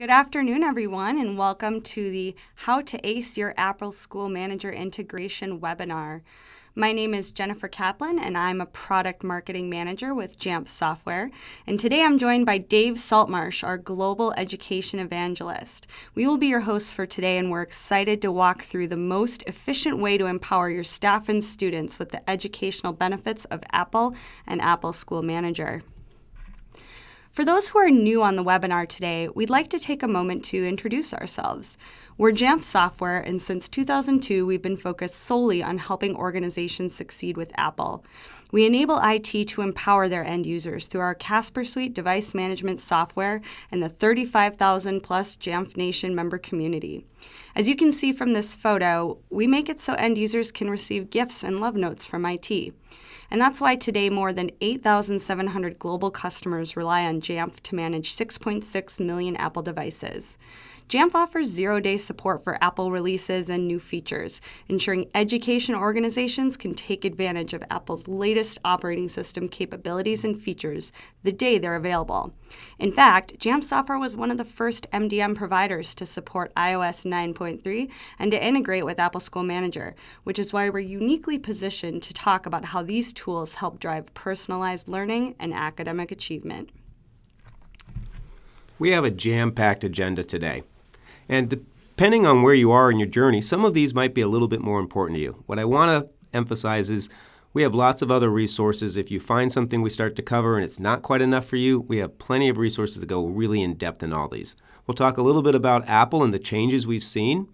Good afternoon, everyone, and welcome to the How to Ace Your Apple School Manager Integration webinar. My name is Jennifer Kaplan, and I'm a Product Marketing Manager with Jamf Software. And today I'm joined by Dave Saltmarsh, our Global Education Evangelist. We will be your hosts for today, and we're excited to walk through the most efficient way to empower your staff and students with the educational benefits of Apple and Apple School Manager. For those who are new on the webinar today, we'd like to take a moment to introduce ourselves. We're Jamf Software, and since 2002, we've been focused solely on helping organizations succeed with Apple. We enable IT to empower their end users through our Casper Suite device management software and the 35,000 plus Jamf Nation member community. As you can see from this photo, we make it so end users can receive gifts and love notes from IT. And that's why today more than 8,700 global customers rely on Jamf to manage 6.6 million Apple devices. Jamf offers zero-day support for Apple releases and new features, ensuring education organizations can take advantage of Apple's latest operating system capabilities and features the day they're available. In fact, Jamf Software was one of the first MDM providers to support iOS 9.3 and to integrate with Apple School Manager, which is why we're uniquely positioned to talk about how these tools help drive personalized learning and academic achievement. We have a jam-packed agenda today. And depending on where you are in your journey, some of these might be a little bit more important to you. What I want to emphasize is we have lots of other resources. If you find something we start to cover and it's not quite enough for you, we have plenty of resources to go really in depth in all these. We'll talk a little bit about Apple and the changes we've seen.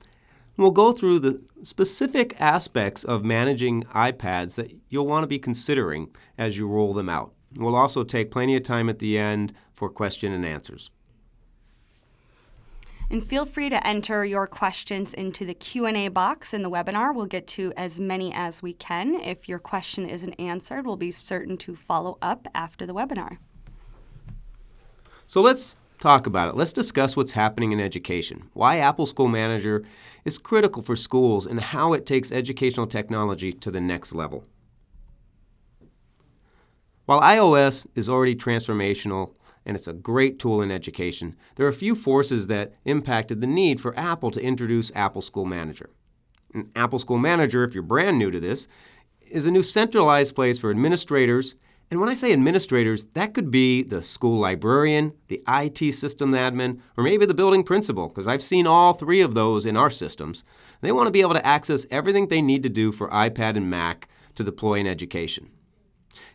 We'll go through the specific aspects of managing iPads that you'll want to be considering as you roll them out. We'll also take plenty of time at the end for question and answers. And feel free to enter your questions into the Q&A box in the webinar. We'll get to as many as we can. If your question isn't answered, we'll be certain to follow up after the webinar. So let's talk about it. Let's discuss what's happening in education, why Apple School Manager is critical for schools, and how it takes educational technology to the next level. While iOS is already transformational, and it's a great tool in education, there are a few forces that impacted the need for Apple to introduce Apple School Manager. And Apple School Manager, if you're brand new to this, is a new centralized place for administrators. And when I say administrators, that could be the school librarian, the IT system admin, or maybe the building principal, because I've seen all three of those in our systems. They want to be able to access everything they need to do for iPad and Mac to deploy in education.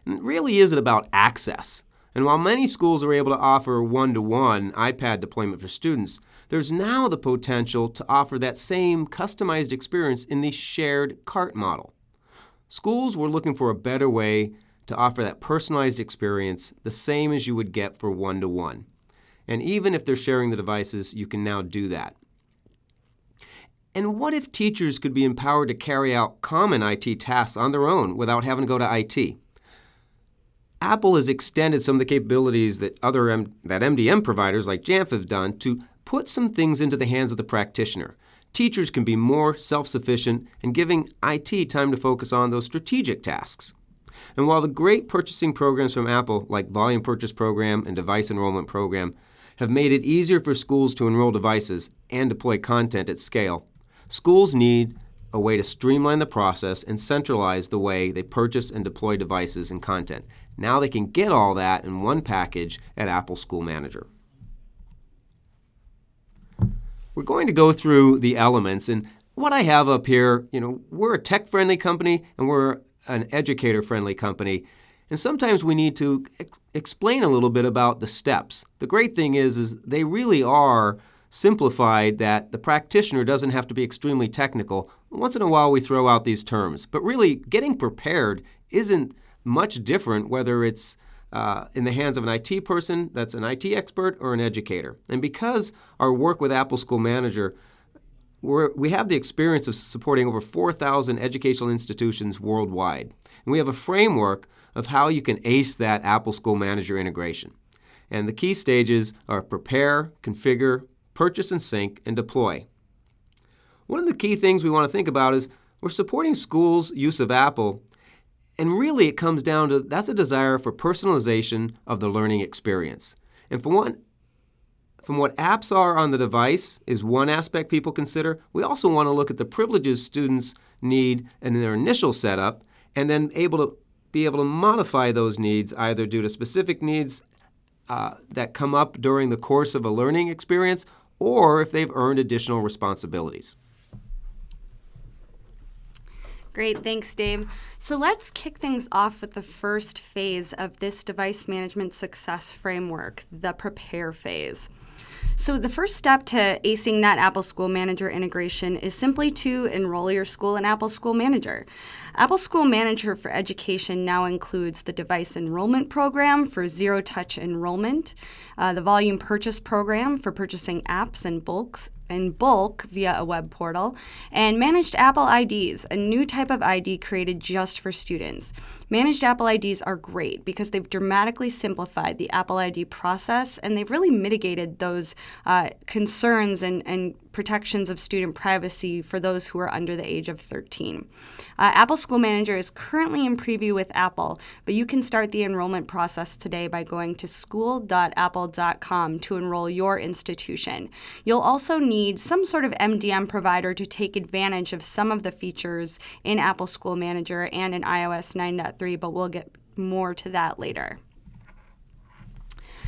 And it really isn't about access. And while many schools are able to offer one-to-one iPad deployment for students, there's now the potential to offer that same customized experience in the shared cart model. Schools were looking for a better way to offer that personalized experience, the same as you would get for one-to-one. And even if they're sharing the devices, you can now do that. And what if teachers could be empowered to carry out common IT tasks on their own without having to go to IT? Apple has extended some of the capabilities that MDM providers like Jamf have done to put some things into the hands of the practitioner. Teachers can be more self-sufficient and giving IT time to focus on those strategic tasks. And while the great purchasing programs from Apple, like Volume Purchase Program and Device Enrollment Program, have made it easier for schools to enroll devices and deploy content at scale, schools need a way to streamline the process and centralize the way they purchase and deploy devices and content. Now they can get all that in one package at Apple School Manager. We're going to go through the elements, and what I have up here, we're a tech-friendly company and we're an educator-friendly company, and sometimes we need to explain a little bit about the steps. The great thing is they really are simplified, that the practitioner doesn't have to be extremely technical. Once in a while we throw out these terms, but really getting prepared isn't much different whether it's in the hands of an IT person that's an IT expert or an educator. And because our work with Apple School Manager, we have the experience of supporting over 4,000 educational institutions worldwide. And we have a framework of how you can ace that Apple School Manager integration. And the key stages are prepare, configure, purchase and sync, and deploy. One of the key things we want to think about is we're supporting schools' use of Apple, and really it comes down to that's a desire for personalization of the learning experience. And for one, from what apps are on the device is one aspect people consider. We also want to look at the privileges students need in their initial setup and then be able to modify those needs either due to specific needs that come up during the course of a learning experience or if they've earned additional responsibilities. Great, thanks, Dave. So let's kick things off with the first phase of this device management success framework, the prepare phase. So the first step to acing that Apple School Manager integration is simply to enroll your school in Apple School Manager. Apple School Manager for Education now includes the device enrollment program for zero-touch enrollment, the volume purchase program for purchasing apps in bulk via a web portal, and Managed Apple IDs, a new type of ID created just for students. Managed Apple IDs are great because they've dramatically simplified the Apple ID process, and they've really mitigated those concerns and protections of student privacy for those who are under the age of 13. Apple School Manager is currently in preview with Apple, but you can start the enrollment process today by going to school.apple.com to enroll your institution. You'll also need some sort of MDM provider to take advantage of some of the features in Apple School Manager and in iOS 9.3, but we'll get more to that later.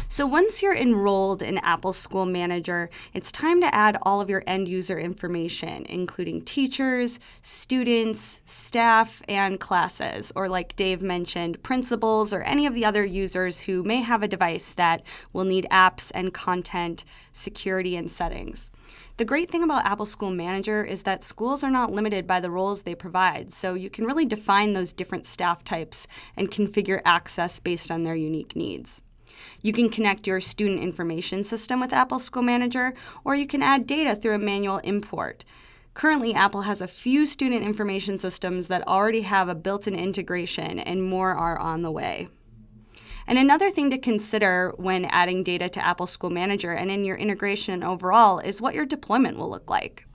So once you're enrolled in Apple School Manager, it's time to add all of your end user information, including teachers, students, staff, and classes, or like Dave mentioned, principals or any of the other users who may have a device that will need apps and content, security, and settings. The great thing about Apple School Manager is that schools are not limited by the roles they provide, so you can really define those different staff types and configure access based on their unique needs. You can connect your student information system with Apple School Manager, or you can add data through a manual import. Currently, Apple has a few student information systems that already have a built-in integration, and more are on the way. And another thing to consider when adding data to Apple School Manager and in your integration overall is what your deployment will look like.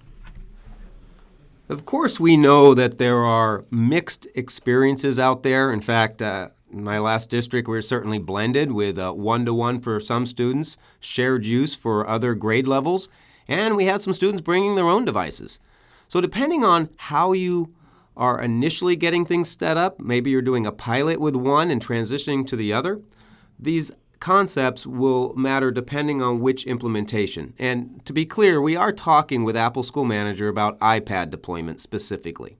Of course, we know that there are mixed experiences out there. In fact, in my last district, we were certainly blended with one-to-one for some students, shared use for other grade levels, and we had some students bringing their own devices. So depending on how you are initially getting things set up, maybe you're doing a pilot with one and transitioning to the other, these concepts will matter depending on which implementation. And to be clear, we are talking with Apple School Manager about iPad deployment specifically.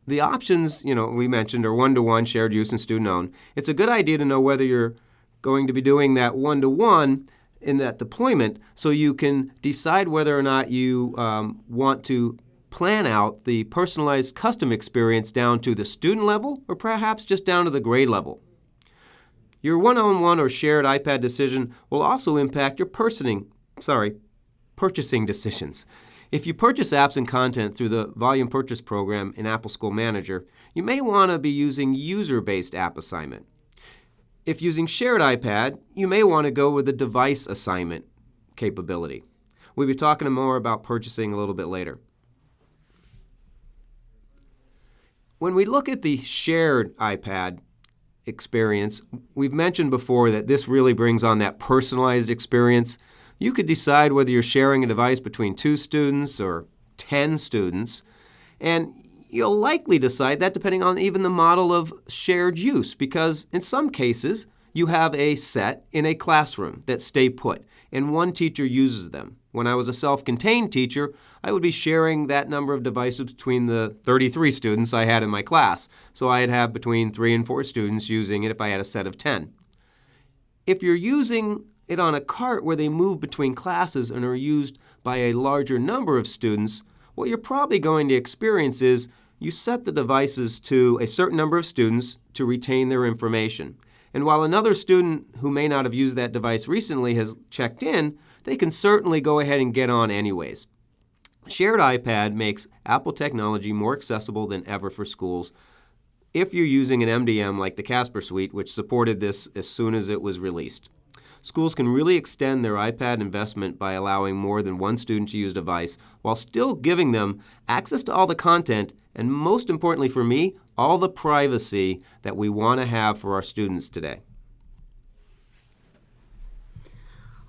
The options, we mentioned are one-to-one, shared use, and student-owned. It's a good idea to know whether you're going to be doing that one-to-one in that deployment so you can decide whether or not you want to plan out the personalized custom experience down to the student level or perhaps just down to the grade level. Your one-on-one or shared iPad decision will also impact your purchasing decisions. If you purchase apps and content through the volume purchase program in Apple School Manager, you may want to be using user-based app assignment. If using shared iPad, you may want to go with the device assignment capability. We'll be talking more about purchasing a little bit later. When we look at the shared iPad experience, we've mentioned before that this really brings on that personalized experience. You could decide whether you're sharing a device between 2 students or 10 students, and you'll likely decide that depending on even the model of shared use, because in some cases, you have a set in a classroom that stay put, and one teacher uses them. When I was a self-contained teacher, I would be sharing that number of devices between the 33 students I had in my class, so I'd have between 3 and 4 students using it if I had a set of 10. If you're using it on a cart where they move between classes and are used by a larger number of students, what you're probably going to experience is you set the devices to a certain number of students to retain their information. And while another student who may not have used that device recently has checked in, they can certainly go ahead and get on anyways. Shared iPad makes Apple technology more accessible than ever for schools if you're using an MDM like the Casper Suite, which supported this as soon as it was released. Schools can really extend their iPad investment by allowing more than one student to use a device while still giving them access to all the content and, most importantly for me, all the privacy that we want to have for our students today.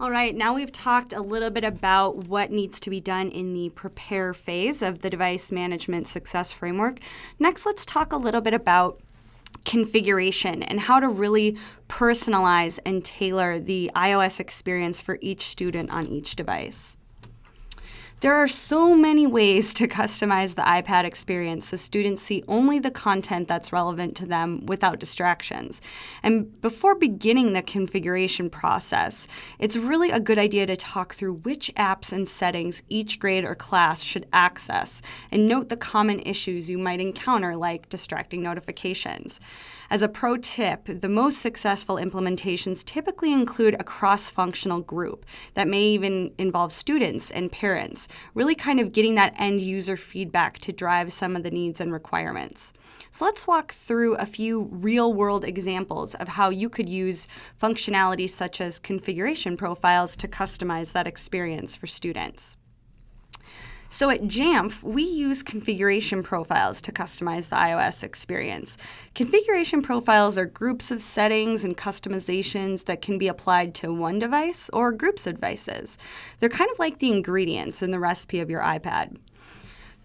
All right, now we've talked a little bit about what needs to be done in the prepare phase of the device management success framework. Next, let's talk a little bit about configuration and how to really personalize and tailor the iOS experience for each student on each device. There are so many ways to customize the iPad experience so students see only the content that's relevant to them without distractions. And before beginning the configuration process, it's really a good idea to talk through which apps and settings each grade or class should access and note the common issues you might encounter, like distracting notifications. As a pro tip, the most successful implementations typically include a cross-functional group that may even involve students and parents, really kind of getting that end user feedback to drive some of the needs and requirements. So let's walk through a few real-world examples of how you could use functionality such as configuration profiles to customize that experience for students. So at Jamf, we use configuration profiles to customize the iOS experience. Configuration profiles are groups of settings and customizations that can be applied to one device or groups of devices. They're kind of like the ingredients in the recipe of your iPad.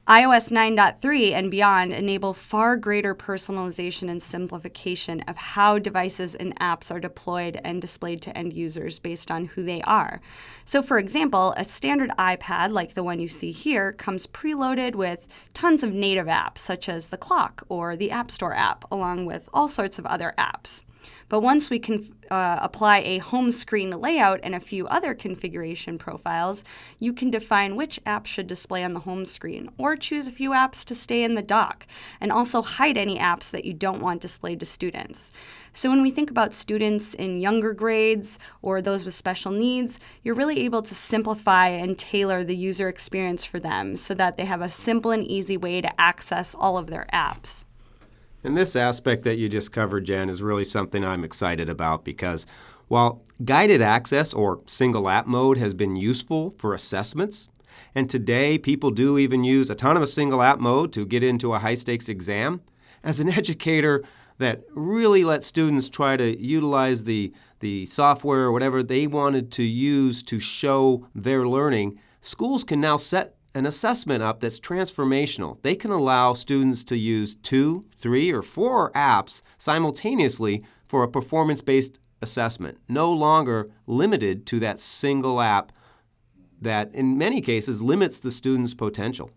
iOS 9.3 and beyond enable far greater personalization and simplification of how devices and apps are deployed and displayed to end users based on who they are. So for example, a standard iPad like the one you see here comes preloaded with tons of native apps such as the clock or the App Store app, along with all sorts of other apps. But once we can apply a home screen layout and a few other configuration profiles, you can define which apps should display on the home screen, or choose a few apps to stay in the dock, and also hide any apps that you don't want displayed to students. So when we think about students in younger grades or those with special needs, you're really able to simplify and tailor the user experience for them so that they have a simple and easy way to access all of their apps. And this aspect that you just covered, Jen, is really something I'm excited about because while guided access or single app mode has been useful for assessments, and today people do even use autonomous single app mode to get into a high-stakes exam, as an educator that really lets students try to utilize the software or whatever they wanted to use to show their learning, schools can now set an assessment up that's transformational. They can allow students to use 2, 3, or 4 apps simultaneously for a performance-based assessment, no longer limited to that single app that in many cases limits the student's potential.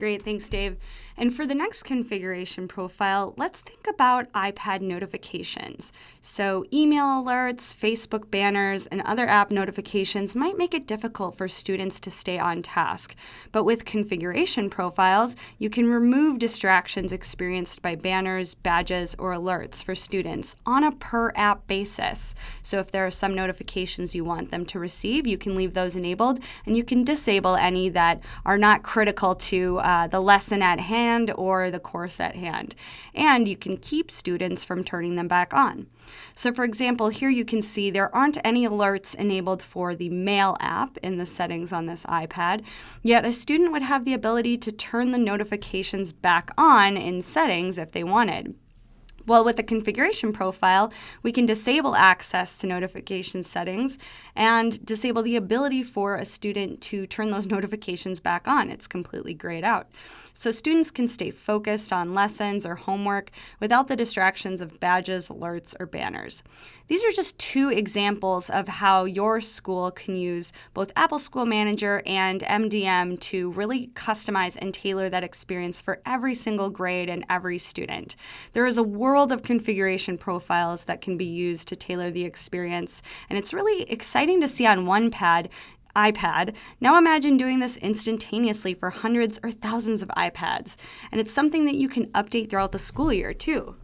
Great, thanks, Dave. And for the next configuration profile, let's think about iPad notifications. So email alerts, Facebook banners, and other app notifications might make it difficult for students to stay on task. But with configuration profiles, you can remove distractions experienced by banners, badges, or alerts for students on a per-app basis. So if there are some notifications you want them to receive, you can leave those enabled, and you can disable any that are not critical to the lesson at hand or the course at hand. And you can keep students from turning them back on. So for example, here you can see there aren't any alerts enabled for the Mail app in the settings on this iPad, yet a student would have the ability to turn the notifications back on in settings if they wanted. Well, with the configuration profile, we can disable access to notification settings and disable the ability for a student to turn those notifications back on. It's completely grayed out. So students can stay focused on lessons or homework without the distractions of badges, alerts, or banners. These are just 2 examples of how your school can use both Apple School Manager and MDM to really customize and tailor that experience for every single grade and every student. There is a world of configuration profiles that can be used to tailor the experience, and it's really exciting to see on one iPad. Now imagine doing this instantaneously for hundreds or thousands of iPads. And it's something that you can update throughout the school year too.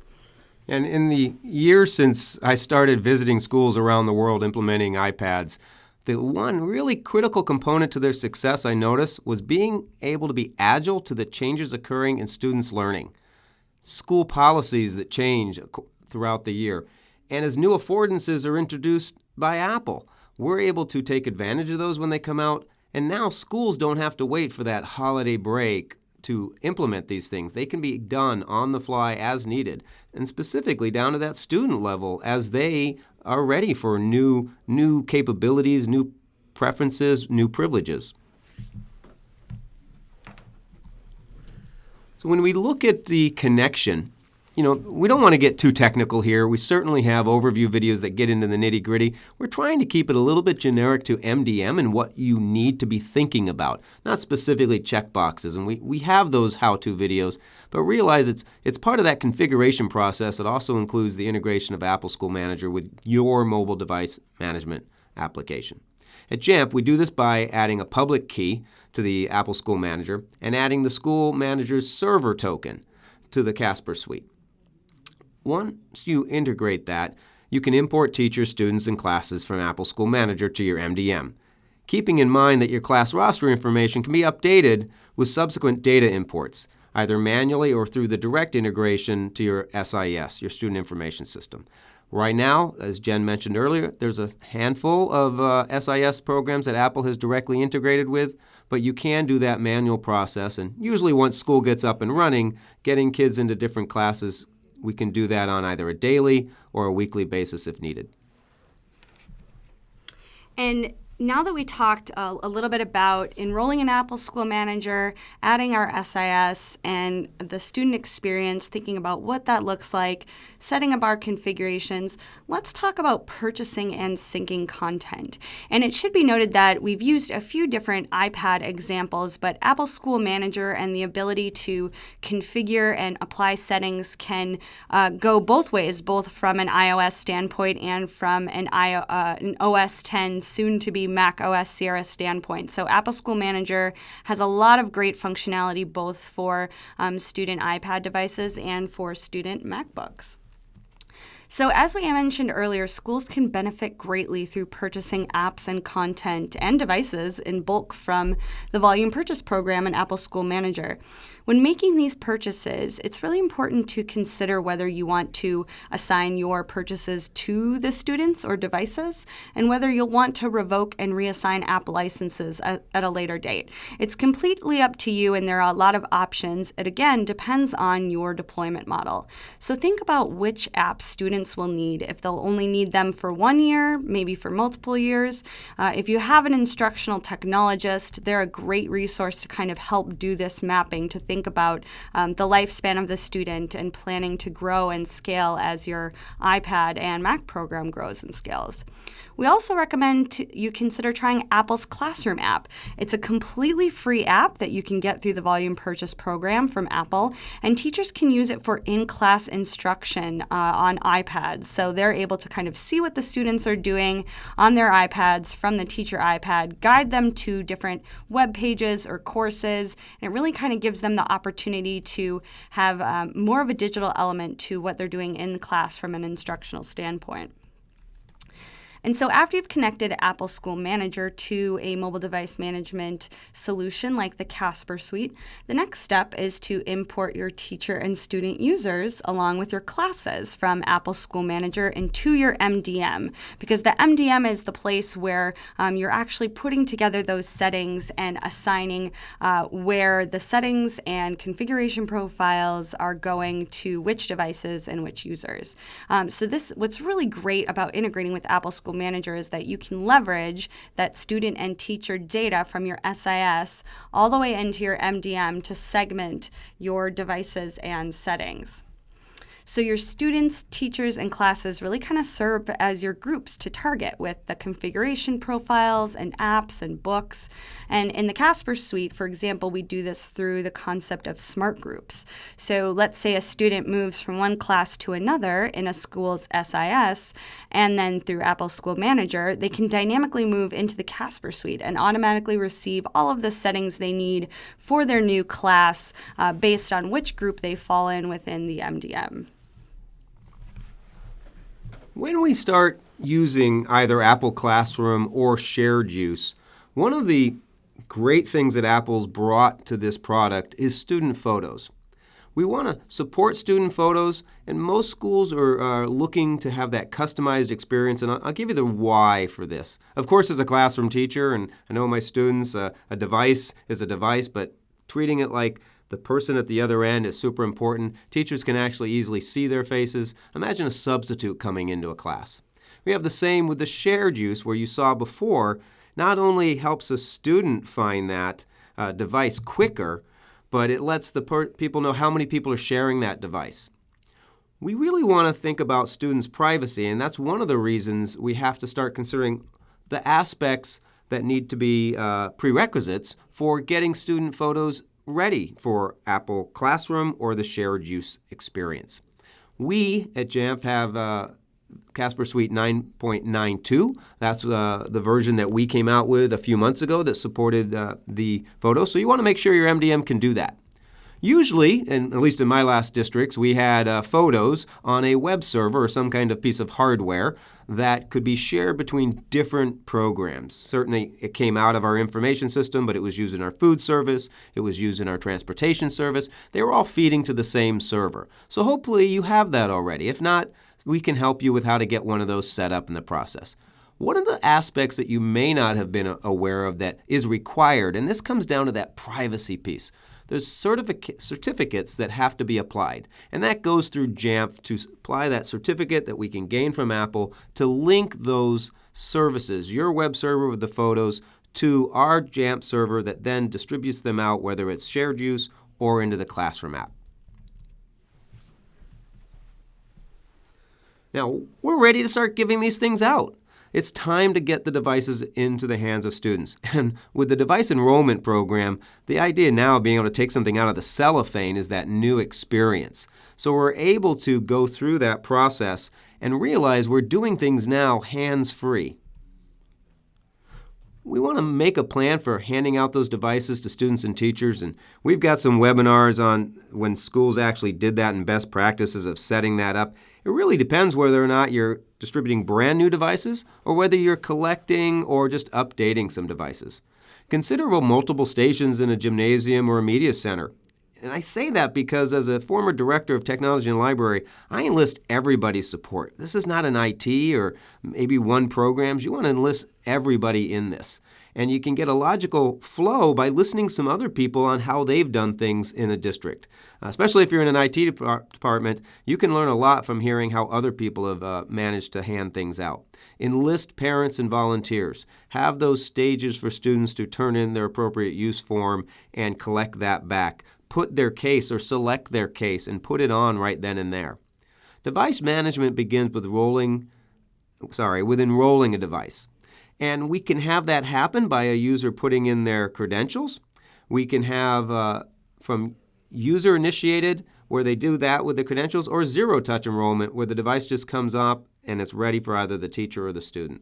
And in the years since I started visiting schools around the world implementing iPads, the one really critical component to their success I noticed was being able to be agile to the changes occurring in students' learning. School policies that change throughout the year. And as new affordances are introduced by Apple, we're able to take advantage of those when they come out, and now schools don't have to wait for that holiday break to implement these things. They can be done on the fly as needed, and specifically down to that student level as they are ready for new capabilities, new preferences, new privileges. So when we look at the connection, we don't want to get too technical here. We certainly have overview videos that get into the nitty-gritty. We're trying to keep it a little bit generic to MDM and what you need to be thinking about, not specifically checkboxes. And we have those how-to videos, but realize it's part of that configuration process. It also includes the integration of Apple School Manager with your mobile device management application. At Jamf, we do this by adding a public key to the Apple School Manager and adding the School Manager's server token to the Casper suite. Once you integrate that, you can import teachers, students, and classes from Apple School Manager to your MDM, keeping in mind that your class roster information can be updated with subsequent data imports, either manually or through the direct integration to your SIS, your Student Information System. Right now, as Jen mentioned earlier, there's a handful of SIS programs that Apple has directly integrated with, but you can do that manual process. And usually once school gets up and running, getting kids into different classes, we can do that on either a daily or a weekly basis if needed. And now that we talked a little bit about enrolling in Apple School Manager, adding our SIS, and the student experience, thinking about what that looks like, setting up our configurations, let's talk about purchasing and syncing content. And it should be noted that we've used a few different iPad examples, but Apple School Manager and the ability to configure and apply settings can go both ways, both from an iOS standpoint and from an OS 10, soon to be Mac OS Sierra standpoint. So Apple School Manager has a lot of great functionality both for student iPad devices and for student MacBooks. So as we mentioned earlier, schools can benefit greatly through purchasing apps and content and devices in bulk from the Volume Purchase Program and Apple School Manager. When making these purchases, it's really important to consider whether you want to assign your purchases to the students or devices and whether you'll want to revoke and reassign app licenses at a later date. It's completely up to you, and there are a lot of options. It again depends on your deployment model. So think about which apps students will need, if they'll only need them for 1 year, maybe for multiple years. If you have an instructional technologist, they're a great resource to kind of help do this mapping, to think about the lifespan of the student and planning to grow and scale as your iPad and Mac program grows and scales. We also recommend you consider trying Apple's Classroom app. It's a completely free app that you can get through the Volume Purchase Program from Apple, and teachers can use it for in-class instruction on iPads. So they're able to kind of see what the students are doing on their iPads from the teacher iPad, guide them to different web pages or courses, and it really kind of gives them the opportunity to have more of a digital element to what they're doing in class from an instructional standpoint. And so after you've connected Apple School Manager to a mobile device management solution like the Casper suite, the next step is to import your teacher and student users along with your classes from Apple School Manager into your MDM, because the MDM is the place where you're actually putting together those settings and assigning where the settings and configuration profiles are going to which devices and which users. What's really great about integrating with Apple School Manager is that you can leverage that student and teacher data from your SIS all the way into your MDM to segment your devices and settings. So your students, teachers, and classes really kind of serve as your groups to target with the configuration profiles and apps and books. And in the Casper suite, for example, we do this through the concept of smart groups. So let's say a student moves from one class to another in a school's SIS, and then through Apple School Manager, they can dynamically move into the Casper suite and automatically receive all of the settings they need for their new class based on which group they fall in within the MDM. When we start using either Apple Classroom or shared use, one of the great things that Apple's brought to this product is student photos. We want to support student photos, and most schools are looking to have that customized experience, and I'll give you the why for this. Of course, as a classroom teacher, and I know my students, a device is a device, but treating it like the person at the other end is super important. Teachers can actually easily see their faces. Imagine a substitute coming into a class. We have the same with the shared use, where you saw before, not only helps a student find that device quicker, but it lets the people know how many people are sharing that device. We really want to think about students' privacy, and that's one of the reasons we have to start considering the aspects that need to be prerequisites for getting student photos ready for Apple Classroom or the shared use experience. We at Jamf have Casper Suite 9.92. That's the version that we came out with a few months ago that supported the photo. So you want to make sure your MDM can do that. Usually, and at least in my last districts, we had photos on a web server or some kind of piece of hardware that could be shared between different programs. Certainly, it came out of our information system, but it was used in our food service. It was used in our transportation service. They were all feeding to the same server. So hopefully you have that already. If not, we can help you with how to get one of those set up in the process. One of the aspects that you may not have been aware of that is required, and this comes down to that privacy piece. There's certificates that have to be applied, and that goes through Jamf to apply that certificate that we can gain from Apple to link those services, your web server with the photos, to our Jamf server that then distributes them out, whether it's shared use or into the Classroom app. Now, we're ready to start giving these things out. It's time to get the devices into the hands of students. And with the device enrollment program, the idea now of being able to take something out of the cellophane is that new experience. So we're able to go through that process and realize we're doing things now hands-free. We want to make a plan for handing out those devices to students and teachers, and we've got some webinars on when schools actually did that and best practices of setting that up. It really depends whether or not you're distributing brand new devices or whether you're collecting or just updating some devices. Consider multiple stations in a gymnasium or a media center. And I say that because as a former director of technology and library, I enlist everybody's support. This is not an IT or maybe one programs. You want to enlist everybody in this. And you can get a logical flow by listening to some other people on how they've done things in a district. Especially if you're in an IT department, you can learn a lot from hearing how other people have managed to hand things out. Enlist parents and volunteers. Have those stages for students to turn in their appropriate use form and collect that back. Put their case or select their case and put it on right then and there. Device management begins with enrolling a device. And we can have that happen by a user putting in their credentials. We can have from user-initiated, where they do that with the credentials, or zero-touch enrollment, where the device just comes up and it's ready for either the teacher or the student.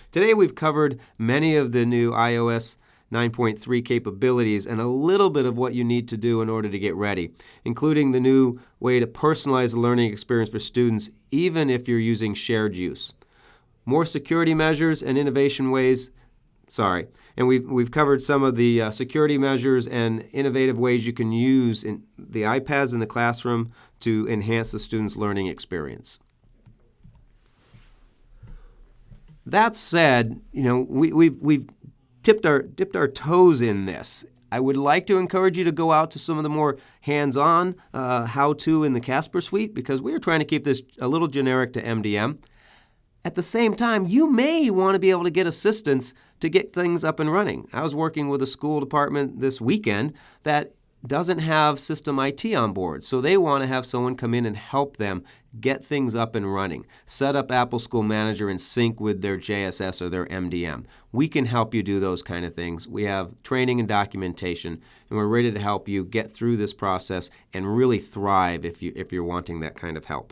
Today we've covered many of the new iOS 9.3 capabilities and a little bit of what you need to do in order to get ready, including the new way to personalize the learning experience for students, even if you're using shared use. More security measures and innovation ways. And we've covered some of the security measures and innovative ways you can use in the iPads in the classroom to enhance the student's learning experience. That said, we've dipped our toes in this. I would like to encourage you to go out to some of the more hands-on how-to in the Casper Suite, because we are trying to keep this a little generic to MDM. At the same time, you may want to be able to get assistance to get things up and running. I was working with a school department this weekend that doesn't have system IT on board, so they want to have someone come in and help them get things up and running, set up Apple School Manager in sync with their JSS or their MDM. We can help you do those kind of things. We have training and documentation, and we're ready to help you get through this process and really thrive if you're wanting that kind of help.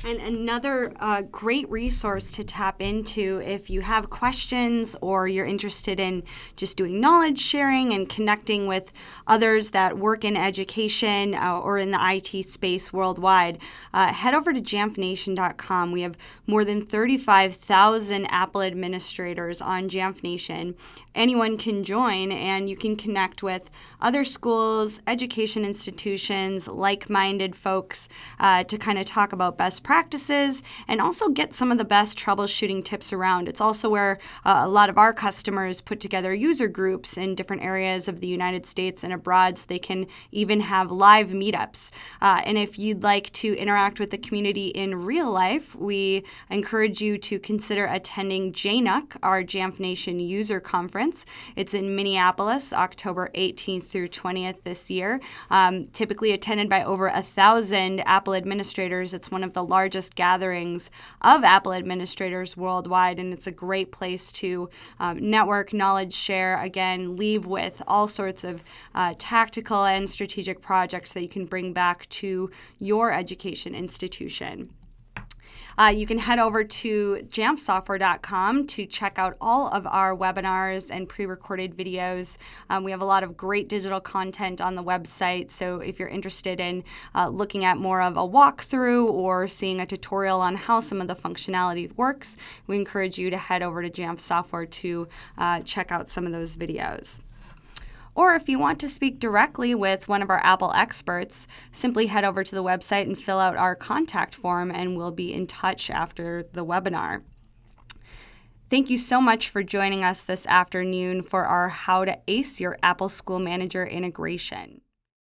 And another great resource to tap into if you have questions or you're interested in just doing knowledge sharing and connecting with others that work in education or in the IT space worldwide, head over to jamfnation.com. We have more than 35,000 Apple administrators on Jamf Nation. Anyone can join, and you can connect with other schools, education institutions, like-minded folks to kind of talk about best practices and also get some of the best troubleshooting tips around. It's also where a lot of our customers put together user groups in different areas of the United States and abroad, so they can even have live meetups. And if you'd like to interact with the community in real life, we encourage you to consider attending JNUC, our Jamf Nation User Conference. It's in Minneapolis, October 18th through 20th this year. Typically attended by over 1,000 Apple administrators. It's one of the largest gatherings of Apple administrators worldwide, and it's a great place to network, knowledge share, again, leave with all sorts of tactical and strategic projects that you can bring back to your education institution. You can head over to jamfsoftware.com to check out all of our webinars and pre-recorded videos. We have a lot of great digital content on the website, so if you're interested in looking at more of a walkthrough or seeing a tutorial on how some of the functionality works, we encourage you to head over to Jamf Software to check out some of those videos. Or if you want to speak directly with one of our Apple experts, simply head over to the website and fill out our contact form, and we'll be in touch after the webinar. Thank you so much for joining us this afternoon for our How to Ace Your Apple School Manager integration.